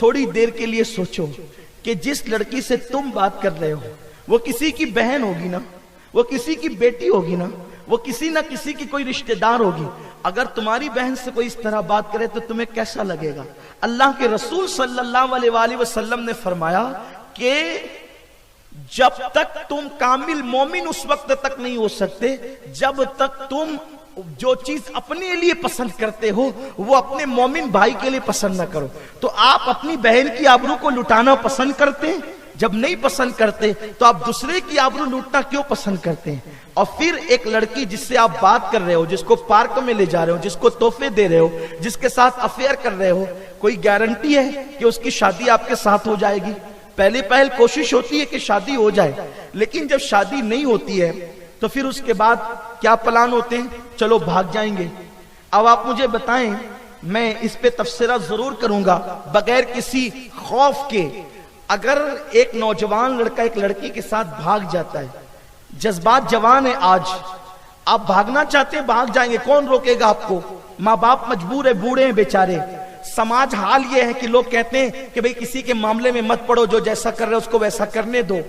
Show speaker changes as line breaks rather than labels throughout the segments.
تھوڑی دیر کے لیے سوچو کہ جس لڑکی سے تم بات کر رہے ہو وہ کسی کی بہن ہوگی نا، وہ کسی کی بیٹی ہوگی نا، وہ کسی نہ کسی کی کوئی رشتہ دار ہوگی. اگر تمہاری بہن سے کوئی اس طرح بات کرے تو تمہیں کیسا لگے گا؟ اللہ کے رسول صلی اللہ علیہ وآلہ وسلم نے فرمایا کہ جب تک تم کامل مومن اس وقت تک نہیں ہو سکتے جب تک تم جو چیز اپنے لیے پسند کرتے ہو وہ اپنے مومن بھائی کے لیے پسند نہ کرو. تو آپ اپنی بہن کی آبرو کو لٹانا پسند کرتے ہیں؟ جب نہیں پسند کرتے تو آپ دوسرے کی آبرو لوٹنا کیوں پسند کرتے ہیں؟ اور پھر ایک لڑکی جس سے آپ بات کر رہے ہو، جس کو پارک میں لے جا رہے ہو، جس کو تحفے دے رہے ہو، جس کے ساتھ افیئر کر رہے ہو، کوئی گارنٹی ہے کہ اس کی شادی آپ کے ساتھ ہو جائے گی؟ پہل کوشش ہوتی ہے کہ شادی ہو جائے، لیکن جب شادی نہیں ہوتی ہے تو پھر اس کے بعد کیا پلان ہوتے ہیں؟ چلو بھاگ جائیں گے. اب آپ مجھے بتائیں، میں اس پہ تبصرہ ضرور کروں گا بغیر کسی خوف کے. اگر ایک نوجوان لڑکا ایک لڑکی کے ساتھ بھاگ جاتا ہے، جذبات جوان ہے، آج آپ بھاگنا چاہتے ہیں بھاگ جائیں گے، کون روکے گا آپ کو؟ ماں باپ مجبور ہے، بوڑھے ہیں بیچارے. سماج حال یہ ہے کہ لوگ کہتے ہیں کہ بھئی کسی کے معاملے میں مت پڑو، جو جیسا کر رہے اس کو ویسا کرنے دو.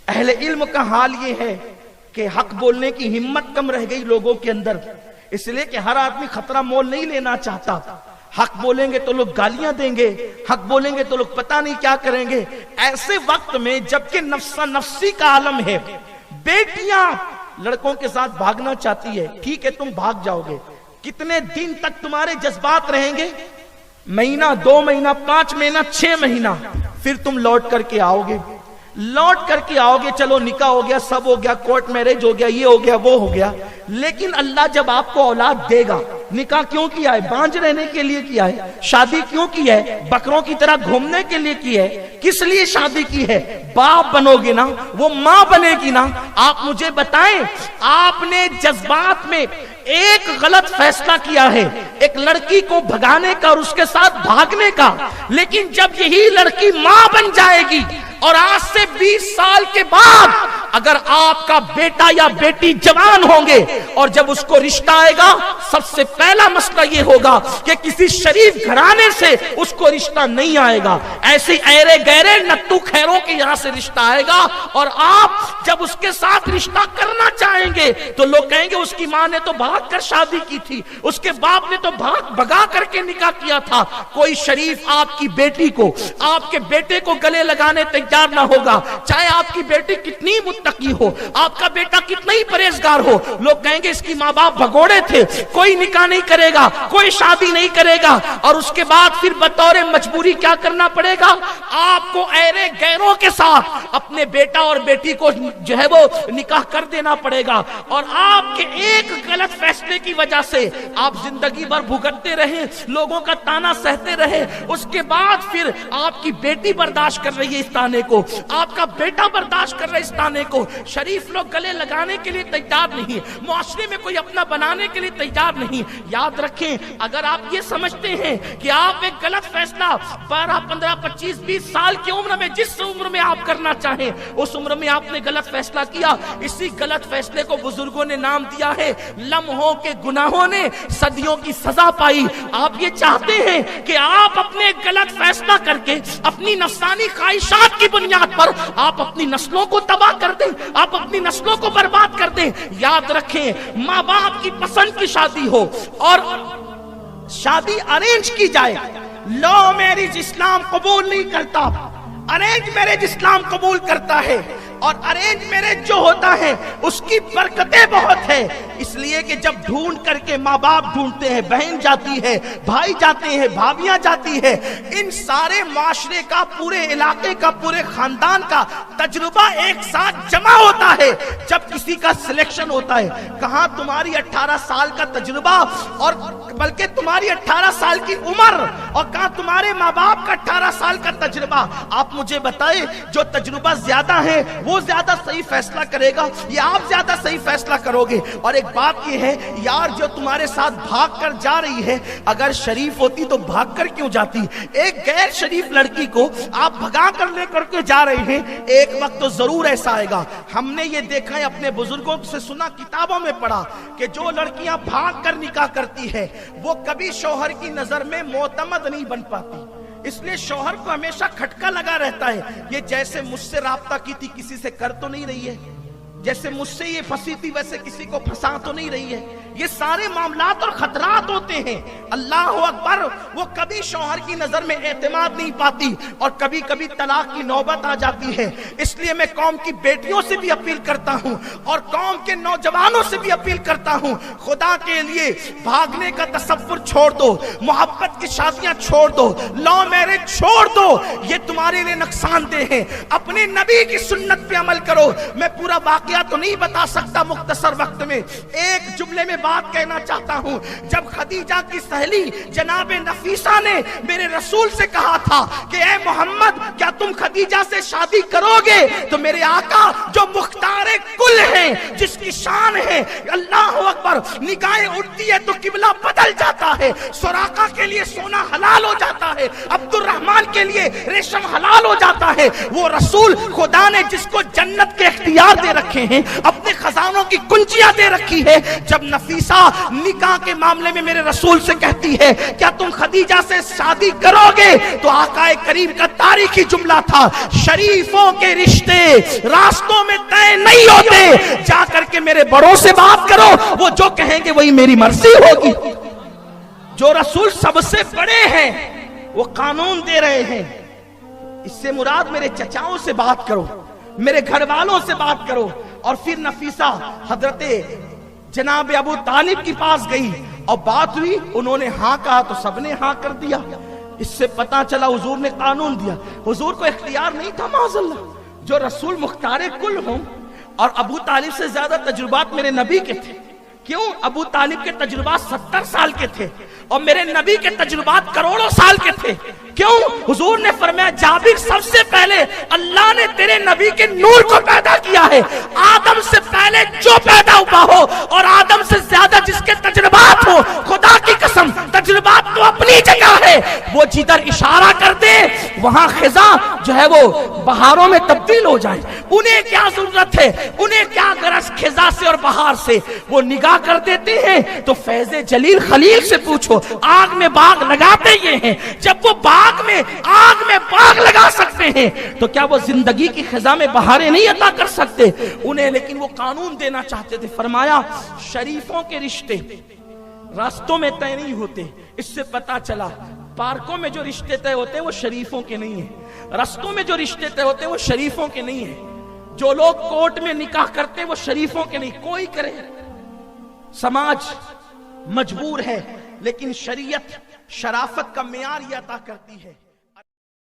اہل علم کا حال یہ ہے کہ حق بولنے کی ہمت کم رہ گئی لوگوں کے اندر، اس لیے کہ ہر آدمی خطرہ مول نہیں لینا چاہتا. حق بولیں گے تو لوگ گالیاں دیں گے، حق بولیں گے تو لوگ پتہ نہیں کیا کریں گے. ایسے وقت میں جبکہ نفسا نفسی کا عالم ہے، بیٹیاں لڑکوں کے ساتھ بھاگنا چاہتی ہے، ٹھیک ہے تم بھاگ جاؤ گے. کتنے دن تک تمہارے جذبات رہیں گے؟ مہینہ، 2 مہینہ، 5 مہینہ، 6 مہینہ. پھر تم لوٹ کر کے آؤ گے، لوٹ کر کے آؤ گے. چلو نکاح ہو گیا، سب ہو گیا، کورٹ میرج ہو گیا، یہ ہو گیا، وہ ہو گیا. لیکن اللہ جب آپ کو اولاد دے گا، نکاح کیوں کیا ہے؟ بانجھ رہنے کے لیے کیا ہے. شادی کیوں کی ہے؟ بکروں کی طرح گھومنے کے لیے کی ہے. کس لیے شادی کی ہے؟ باپ بنو گے نا، وہ ماں بنے گی نا. آپ مجھے بتائیں، آپ نے جذبات میں ایک غلط فیصلہ کیا ہے، ایک لڑکی کو بھگانے کا اور اس کے ساتھ بھاگنے کا. لیکن جب یہی لڑکی ماں بن جائے گی اور آج سے 20 سال کے بعد اگر آپ کا بیٹا یا بیٹی جوان ہوں گے اور جب اس کو رشتہ آئے گا، سب سے پہلا مسئلہ یہ ہوگا کہ کسی شریف گھرانے سے اس کو رشتہ نہیں آئے گا. ایسے ایرے گہرے نتو خیروں کے یہاں سے رشتہ آئے گا. اور آپ جب اس کے ساتھ رشتہ کرنا چاہیں گے تو لوگ کہیں گے اس کی ماں نے تو بھاگ کر شادی کی تھی، اس کے باپ نے تو بھگا کر کے نکاح کیا تھا. کوئی شریف آپ کی بیٹی کو، آپ کے بیٹے کو گلے لگانے تیار نہ ہوگا، چاہے آپ کی بیٹی کتنی متقی ہو، آپ کا بیٹا کتنا ہی پرہیزگار ہو. لوگ کہیں گے اس کی ماں باپ بھگوڑے تھے، کوئی نکاح نہیں کرے گا، کوئی شادی نہیں کرے گا. اور اس کے بعد پھر بطور مجبوری کیا کرنا پڑے گا؟ آپ کو ایرے غیروں کے ساتھ اپنے بیٹا اور بیٹی کو جو ہے وہ نکاح کر دینا پڑے گا. اور آپ کے ایک غلط فیصلے کی وجہ سے آپ زندگی بھر بھگتتے رہے، لوگوں کا تانا سہتے رہے. اس کے بعد پھر آپ کی بیٹی برداشت کر رہی ہے اس تانے کو، آپ کا بیٹا برداشت کر رہا ہے اس تانے کو. شریف لوگ گلے لگانے کے لیے تیار نہیں، معاشرے میں کوئی اپنا بنانے کے لیے تیار نہیں. یاد رکھیں، اگر آپ یہ سمجھتے ہیں کہ آپ ایک غلط فیصلہ 12، 15، 25، 20 سال کی عمر میں، جس عمر میں آپ کرنا چاہیں اس عمر میں آپ نے غلط فیصلہ کیا، اسی غلط فیصلے کو بزرگوں نے نام دیا ہے لمحوں کے گناہوں نے صدیوں کی سزا پائی. آپ یہ چاہتے ہیں کہ آپ اپنے غلط فیصلہ کر کے اپنی نفسانی خواہشات کی بنیاد پر آپ اپنی نسلوں کو تباہ کر دیں، آپ اپنی نسلوں کو برباد کر دیں. یاد رکھیں، ماں باپ کی پسند کی شادی ہو اور شادی ارینج کی جائے. لو میرج اسلام قبول نہیں کرتا، ارینج میرج اسلام قبول کرتا ہے. اور ارینج میرج جو ہوتا ہے اس کی برکتیں بہت ہے، اس لیے کہ جب ڈھونڈ کر کے ماں باپ ڈھونڈتے ہیں، بہن جاتی ہے، بھائی جاتے ہیں، بھابیاں جاتی ہے، ان سارے معاشرے کا، پورے علاقے کا، پورے خاندان کا تجربہ ایک ساتھ جمع ہوتا ہے جب کسی کا سلیکشن ہوتا ہے. کہاں تمہاری 18 سال کا تجربہ اور بلکہ تمہاری 18 سال کی عمر، اور کہاں تمہارے ماں باپ کا 18 سال کا تجربہ. آپ مجھے بتائیں، جو تجربہ زیادہ ہے وہ زیادہ صحیح فیصلہ کرے گا یا آپ زیادہ صحیح فیصلہ کرو گے؟ اور ایک بات یہ ہے یار، جو تمہارے ساتھ بھاگ کر جا رہی ہے، اگر شریف ہوتی تو بھاگ کر کیوں جاتی؟ ایک غیر شریف لڑکی کو آپ بھگا کر لے کر کے جا رہے ہیں، ایک وقت تو ضرور ایسا آئے گا. ہم نے یہ دیکھا ہے، اپنے بزرگوں سے سنا، کتابوں میں پڑھا کہ جو لڑکیاں بھاگ کر نکاح کرتی ہے وہ کبھی شوہر کی نظر میں معتمد نہیں بن پاتی. اس لیے شوہر کو ہمیشہ کھٹکا لگا رہتا ہے، یہ جیسے مجھ سے رابطہ کی تھی کسی سے کر تو نہیں رہی ہے، جیسے مجھ سے یہ پھنسی تھی ویسے کسی کو پھنسا تو نہیں رہی ہے۔ یہ سارے معاملات اور خطرات ہوتے ہیں۔ اللہ اکبر، وہ کبھی شوہر کی نظر میں اعتماد نہیں پاتی اور کبھی کبھی طلاق کی نوبت آ جاتی ہے۔ اس لیے میں قوم کی بیٹیوں سے بھی اپیل کرتا ہوں اور قوم کے نوجوانوں سے بھی اپیل کرتا ہوں، خدا کے لیے بھاگنے کا تصور چھوڑ دو، محبت کی شادیاں چھوڑ دو، لو میرج چھوڑ دو، یہ تمہارے لیے نقصان دہ ہے۔ اپنے نبی کی سنت پہ عمل کرو۔ میں پورا واقعہ تو نہیں بتا سکتا مختصر وقت میں، ایک جملے میں بات کہنا چاہتا ہوں۔ جب خدیجہ کی سہیلی جناب نفیسہ نے میرے رسول سے کہا تھا کہ اے محمد کیا تم خدیجہ سے شادی کرو گے، تو میرے آقا جو مختار کل ہیں، جس کی شان ہے اللہ اکبر، نگاہیں اٹھتی ہے تو قبلہ بدل جاتا ہے، سراقہ کے لیے سونا حلال ہو جاتا ہے، عبد الرحمن کے لیے ریشم حلال ہو جاتا ہے، وہ رسول خدا نے جس کو جنت کے اختیار دے رکھے ہیں، اپنے خزانوں کی کنجیاں دے رکھی ہے، جب نفیسہ نکاح کے معاملے میں میرے رسول سے کہتی ہے کیا تم خدیجہ سے شادی کرو گے، تو آقا کریم کا تاریخی جملہ تھا، شریفوں کے رشتے راستوں میں طے نہیں ہوتے، جا کر کے میرے بڑوں سے بات کرو، وہ جو کہیں گے وہی میری مرضی ہوگی۔ جو رسول سب سے بڑے ہیں وہ قانون دے رہے ہیں، اس سے مراد میرے چچاؤں سے بات کرو، میرے گھر والوں سے بات کرو۔ اور پھر نفیسہ حضرت جناب ابو طالب کے پاس گئی اور بات ہوئی، انہوں نے ہاں کہا تو سب نے ہاں کر دیا۔ اس سے پتا چلا حضور نے قانون دیا، حضور کو اختیار نہیں تھا معاذ اللہ۔ جو رسول مختار کل ہوں، اور ابو طالب سے زیادہ تجربات میرے نبی کے تھے، کیوں؟ ابو طالب کے تجربات 70 سال کے تھے اور میرے نبی کے تجربات کروڑوں سال کے تھے، کیوں؟ حضور نے فرمایا جابر سب سے پہلے اللہ نے تیرے نبی کے نور کو پیدا کیا ہے، آدم سے پہلے جو پیدا ہوا ہو اور آدم سے زیادہ جس کے تجربات ہو، خدا کی قسم تجربات تو اپنی جگہ ہے، وہ جدھر اشارہ کر دے وہاں خزاں جو ہے وہ بہاروں میں تبدیل ہو جائے۔ انہیں کیا ضرورت ہے، انہیں کیا غرض خزاں سے اور بہار سے، وہ نگاہ کر دیتے ہیں۔ تو فیض جلیل خلیل سے پوچھو، آگ میں باغ لگاتے یہ ہیں، جب وہ آگ میں باغ لگا سکتے ہیں تو کیا وہ زندگی کی خزاں میں بہاریں نہیں عطا کر سکتے انہیں؟ لیکن وہ قانون دینا چاہتے تھے، فرمایا شریفوں کے رشتے راستوں میں طے نہیں ہوتے۔ اس سے پتا چلا پارکوں میں جو رشتے طے ہوتے ہیں وہ شریفوں کے نہیں ہیں، رستوں میں جو رشتے طے ہوتے ہیں وہ شریفوں کے نہیں ہیں، جو لوگ کورٹ میں نکاح کرتے ہیں وہ شریفوں کے نہیں۔ کوئی کرے، سماج مجبور ہے، لیکن شریعت شرافت کا معیار یہ عطا کرتی ہے۔